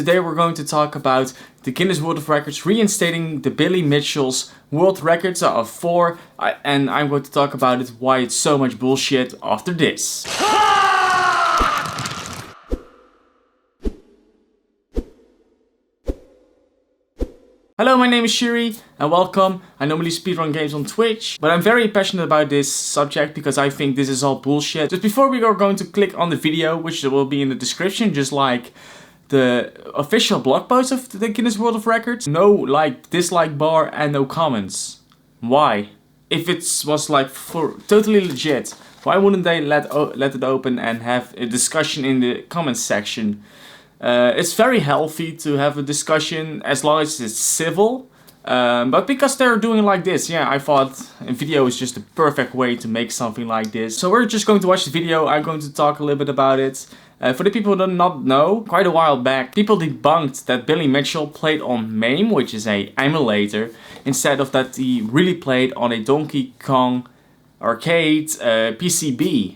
Today we're going to talk about the Guinness World Records reinstating the Billy Mitchell's world records of 4, and I'm going to talk about it, why it's so much bullshit after this. Hello, my name is Shuri and welcome. I normally speedrun games on Twitch, but I'm very passionate about this subject because I think this is all bullshit. Just before we are going to click on the video, which will be in the description, just like the official blog post of the Guinness World of Records. No like, dislike bar and no comments. Why? If it was like for totally legit, why wouldn't they let it open and have a discussion in the comments section? It's very healthy to have a discussion as long as it's civil. But because they're doing it like this, yeah, I thought a video is just the perfect way to make something like this. So we're just going to watch the video. I'm going to talk a little bit about it. For the people who do not know, quite a while back, people debunked that Billy Mitchell played on MAME, which is a emulator, instead of that he really played on a Donkey Kong arcade PCB.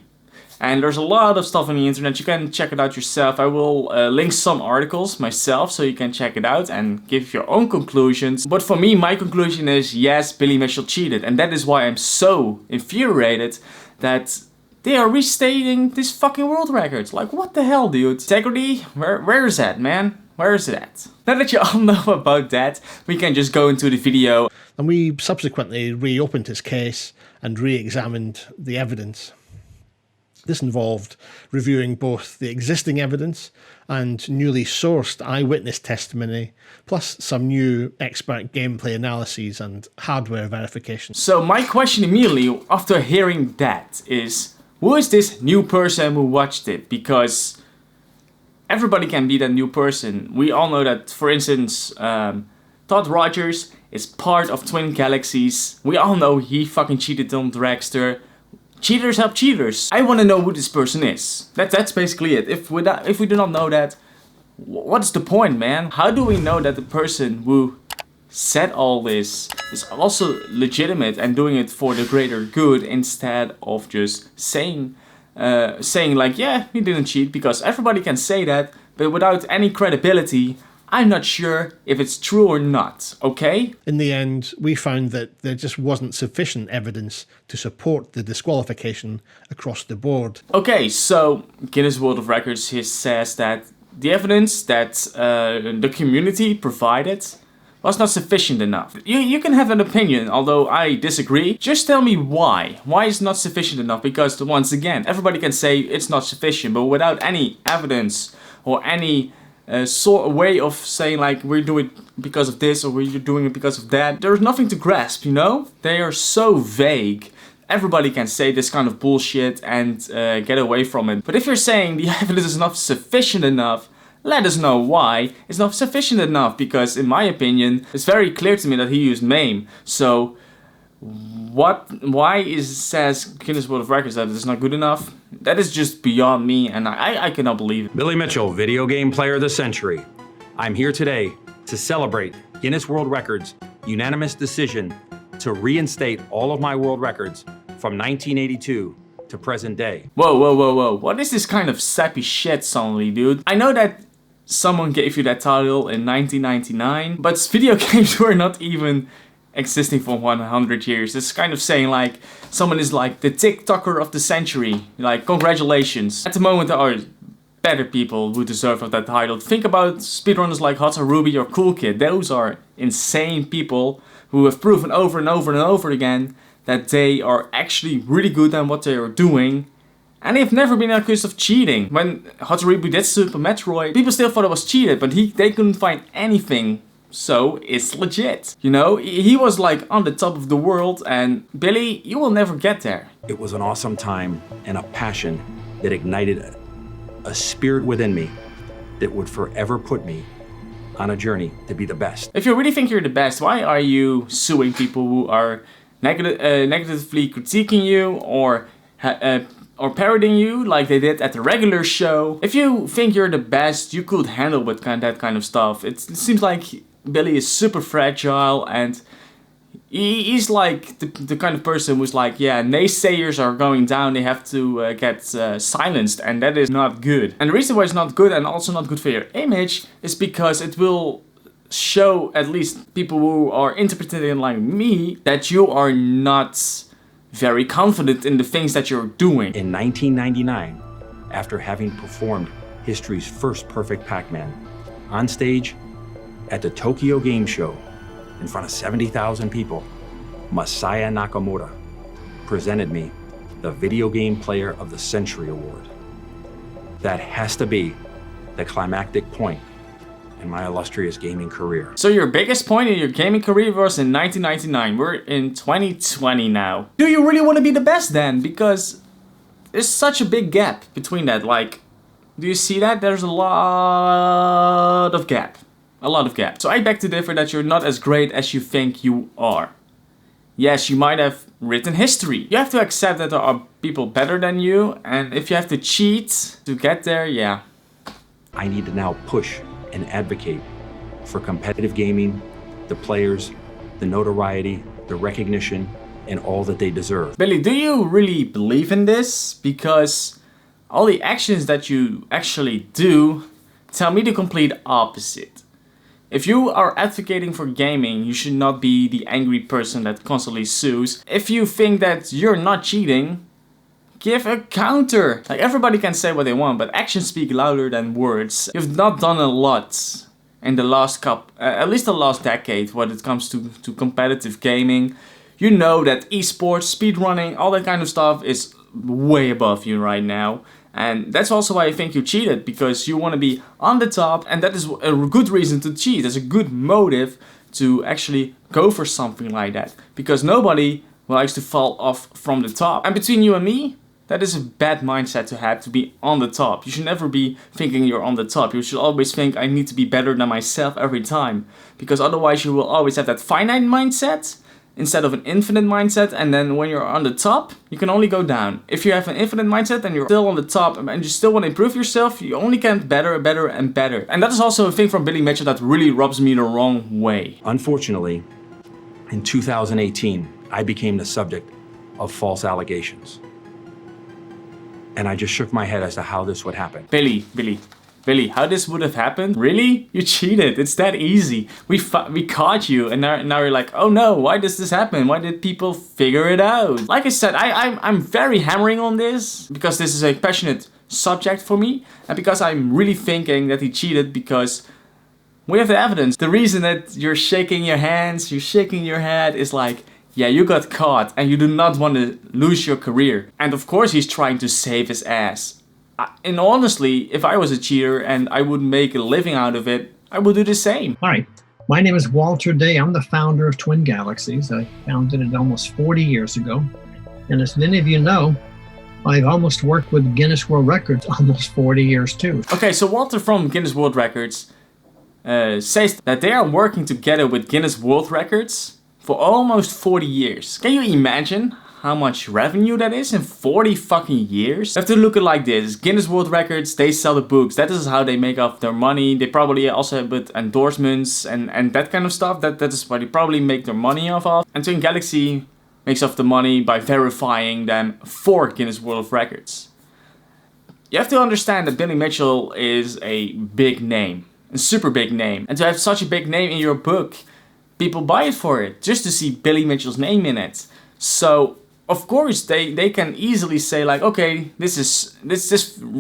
And there's a lot of stuff on the internet, you can check it out yourself. I will link some articles myself so you can check it out and give your own conclusions. But for me, my conclusion is yes, Billy Mitchell cheated. And that is why I'm so infuriated that they are restating this fucking world records. Like, what the hell, dude? Integrity? Where is that, man? Where is it at? Now that you all know about that, we can just go into the video. And we subsequently reopened his case and re-examined the evidence. This involved reviewing both the existing evidence and newly sourced eyewitness testimony, plus some new expert gameplay analyses and hardware verification. So my question immediately after hearing that is, who is this new person who watched it? Because everybody can be that new person. We all know that, for instance, Todd Rogers is part of Twin Galaxies. We all know he fucking cheated on Dragster. Cheaters help cheaters. I want to know who this person is. That's basically it. If we do not know that, what's the point, man? How do we know that the person who said all this is also legitimate and doing it for the greater good instead of just saying like, yeah, he didn't cheat? Because everybody can say that, but without any credibility, I'm not sure if it's true or not, okay? In the end, we found that there just wasn't sufficient evidence to support the disqualification across the board. Okay, so Guinness World of Records says that the evidence that the community provided was not sufficient enough. You can have an opinion, although I disagree. Just tell me why. Why is not sufficient enough? Because once again, everybody can say it's not sufficient, but without any evidence or any way of saying like we're doing it because of this or we're doing it because of that, there's nothing to grasp, you know? They are so vague. Everybody can say this kind of bullshit and get away from it. But if you're saying the evidence is not sufficient enough, let us know why it's not sufficient enough, because in my opinion it's very clear to me that he used MAME. So why says Guinness World of Records that it's not good enough? That is just beyond me, and I cannot believe it. Billy Mitchell, Video Game Player of the Century. I'm here today to celebrate Guinness World Records' unanimous decision to reinstate all of my world records from 1982 to present day. Whoa. What is this kind of sappy shit suddenly, dude? I know that someone gave you that title in 1999, but video games were not even existing for 100 years. It's kind of saying like someone is like the TikToker of the century. Like, congratulations. At the moment there are better people who deserve of that title. Think about speedrunners like Ruby or Cool Kid. Those are insane people who have proven over and over and over again that they are actually really good at what they are doing. And they've never been accused of cheating. When Ruby did Super Metroid, people still thought it was cheated, but they couldn't find anything. So it's legit. You know, he was like on the top of the world, and Billy, you will never get there. It was an awesome time and a passion that ignited a spirit within me that would forever put me on a journey to be the best. If you really think you're the best, why are you suing people who are negatively critiquing you or parodying you like they did at the regular show? If you think you're the best, you could handle with that kind of stuff. It seems like Billy is super fragile and He's like the kind of person who's like, yeah, naysayers are going down, they have to get silenced, and that is not good. And the reason why it's not good and also not good for your image is because it will show at least people who are interpreting it like me that you are not very confident in the things that you're doing. In 1999, after having performed history's first perfect Pac-Man on stage at the Tokyo Game Show in front of 70,000 people, Masaya Nakamura presented me the Video Game Player of the Century Award. That has to be the climactic point in my illustrious gaming career. So your biggest point in your gaming career was in 1999. We're in 2020 now. Do you really want to be the best then? Because there's such a big gap between that. Like, do you see that? There's a lot of gap. A lot of gap. So I beg to differ that you're not as great as you think you are. Yes, you might have written history. You have to accept that there are people better than you, and if you have to cheat to get there, yeah. I need to now push and advocate for competitive gaming, the players, the notoriety, the recognition, and all that they deserve. Billy, do you really believe in this? Because all the actions that you actually do tell me the complete opposite. If you are advocating for gaming, you should not be the angry person that constantly sues. If you think that you're not cheating, give a counter. Like, everybody can say what they want, but actions speak louder than words. You've not done a lot in the last at least the last decade when it comes to competitive gaming. You know that esports, speedrunning, all that kind of stuff is way above you right now. And that's also why I think you cheated, because you want to be on the top, and that is a good reason to cheat. There's a good motive to actually go for something like that, because nobody likes to fall off from the top. And between you and me, that is a bad mindset to have, to be on the top. You should never be thinking you're on the top. You should always think, I need to be better than myself every time, because otherwise you will always have that finite mindset instead of an infinite mindset, and then when you're on the top, you can only go down. If you have an infinite mindset and you're still on the top and you still want to improve yourself, you only can better, better, and better. And that is also a thing from Billy Mitchell that really rubs me the wrong way. Unfortunately, in 2018, I became the subject of false allegations. And I just shook my head as to how this would happen. Billy, how this would have happened? Really? You cheated. It's that easy. We caught you, and now you're like, oh no, why does this happen? Why did people figure it out? Like I said, I'm very hammering on this because this is a passionate subject for me, and because I'm really thinking that he cheated because we have the evidence. The reason that you're shaking your hands, you're shaking your head is like, yeah, you got caught and you do not want to lose your career. And of course he's trying to save his ass. And honestly, if I was a cheater and I would make a living out of it, I would do the same. Hi, my name is Walter Day. I'm the founder of Twin Galaxies. I founded it almost 40 years ago. And as many of you know, I've almost worked with Guinness World Records almost 40 years too. Okay, so Walter from Guinness World Records says that they are working together with Guinness World Records for almost 40 years. Can you imagine how much revenue that is in 40 fucking years? You have to look at it like this. Guinness World Records, they sell the books. That is how they make off their money. They probably also have with endorsements and that kind of stuff. That is why they probably make their money off of. And Twin Galaxy makes off the money by verifying them for Guinness World Records. You have to understand that Billy Mitchell is a big name. A super big name. And to have such a big name in your book, people buy it for it. Just to see Billy Mitchell's name in it. So of course, they can easily say like, okay, this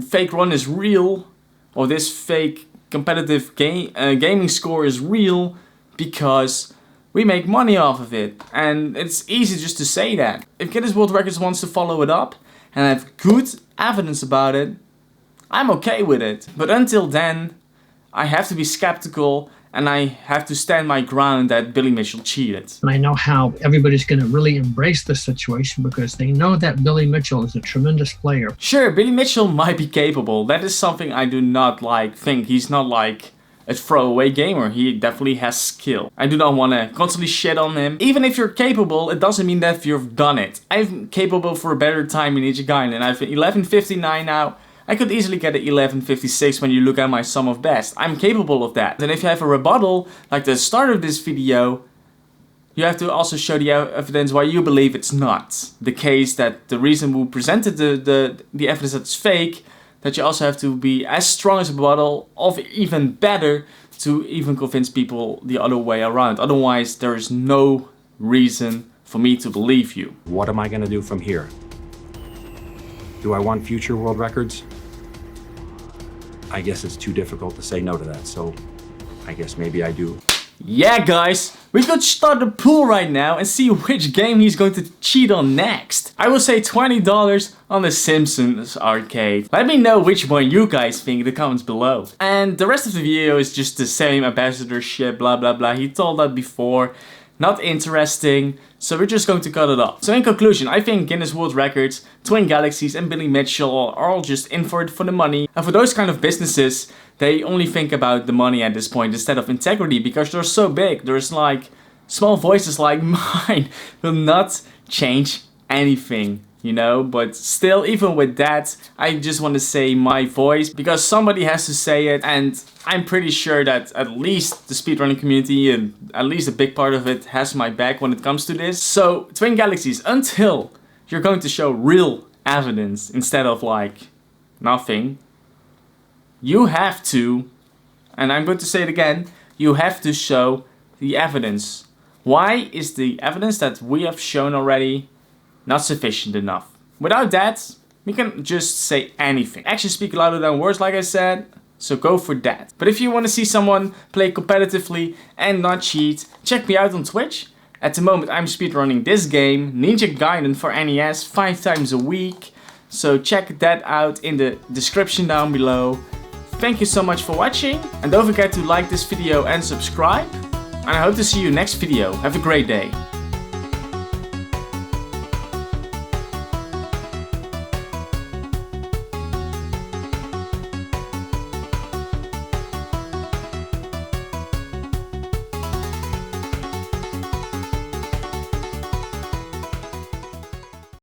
fake run is real, or this fake competitive gaming score is real because we make money off of it. And it's easy just to say that. If Guinness World Records wants to follow it up and have good evidence about it, I'm okay with it. But until then, I have to be skeptical. And I have to stand my ground that Billy Mitchell cheated. And I know how everybody's going to really embrace this situation because they know that Billy Mitchell is a tremendous player. Sure, Billy Mitchell might be capable. That is something I do not think. He's not like a throwaway gamer. He definitely has skill. I do not want to constantly shit on him. Even if you're capable, it doesn't mean that you've done it. I'm capable for a better time in Ichigainen. I've 11:59 now. I could easily get an 11:56 when you look at my sum of best. I'm capable of that. And if you have a rebuttal, like the start of this video, you have to also show the evidence why you believe it's not the case, that the reason who presented the evidence that's fake, that you also have to be as strong as a bottle, or even better, to even convince people the other way around. Otherwise, there is no reason for me to believe you. What am I going to do from here? Do I want future world records? I guess it's too difficult to say no to that, so I guess maybe I do. Yeah guys, we could start the pool right now and see which game he's going to cheat on next. I will say $20 on the Simpsons arcade. Let me know which one you guys think in the comments below. And the rest of the video is just the same ambassadorship, blah blah blah. He told that before. Not interesting, so we're just going to cut it off. So in conclusion, I think Guinness World Records, Twin Galaxies and Billy Mitchell are all just in for it for the money. And for those kind of businesses, they only think about the money at this point instead of integrity, because they're so big. There's like small voices like mine will not change anything, you know. But still, even with that, I just want to say my voice, because somebody has to say it, and I'm pretty sure that at least the speedrunning community, and at least a big part of it, has my back when it comes to this. So Twin Galaxies, until you're going to show real evidence instead of like nothing, you have to, and I'm going to say it again, you have to show the evidence. Why is the evidence that we have shown already not sufficient enough? Without that, we can just say anything. Actions speak louder than words, like I said, so go for that. But if you want to see someone play competitively and not cheat, check me out on Twitch. At the moment I'm speedrunning this game, Ninja Gaiden for NES, 5 times a week. So check that out in the description down below. Thank you so much for watching, and don't forget to like this video and subscribe. And I hope to see you next video. Have a great day.